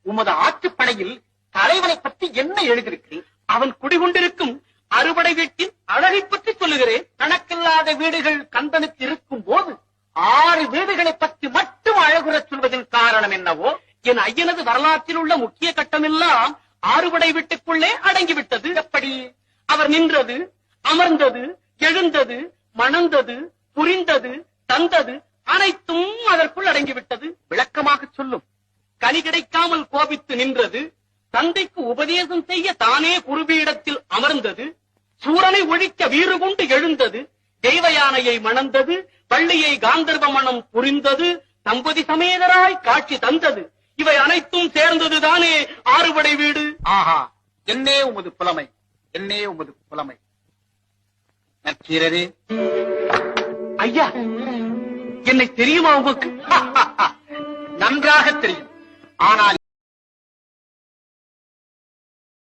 உமது ஆற்றுப்படையில் தலைவனை பற்றி என்ன எழுதியிருக்கிறேன்? அவன் குடிகொண்டிருக்கும் அறுபடை வீட்டின் அழகை பற்றி சொல்லுகிறேன். கணக்கில்லாத வீடுகள் கந்தனுக்கு இருக்கும் போது 6 வீடுகளை பற்றி மட்டும் அழகுறச் சொல்வதன் காரணம் என்னவோ? என் ஐயனது வரலாற்றில் உள்ள முக்கிய கட்டமெல்லாம் 6 படை வீட்டுக்குள்ளே அடங்கிவிட்டது. எப்படி? அவர் நின்றது, அமர்ந்தது, எழுந்தது, மணந்தது, புரிந்தது, தந்தது அனைத்தும் அதற்குள் அடங்கிவிட்டது. விளக்கமாக சொல்லும். கனி கிடைக்காமல் கோபித்து நின்றது, தந்தைக்கு உபதேசம் செய்ய தானே குருபீடத்தில் அமர்ந்தது, சூரனை ஒழிக்க வீறு கொண்டு எழுந்தது, தெய்வ யானையை மணந்தது, பள்ளியை காந்தர்வ மணம் புரிந்தது, தம்பதி சமேதராய் காட்சி தந்தது. இவை அனைத்தும் சேர்ந்ததுதானே 6 படை வீடு. ஆஹா, என்னே உமது புலமை, என்னே உமது புலமை. நற்சீரரே, ஐயா, என்னை தெரியுமா உங்களுக்கு? நன்றாக தெரியும். ஆனால்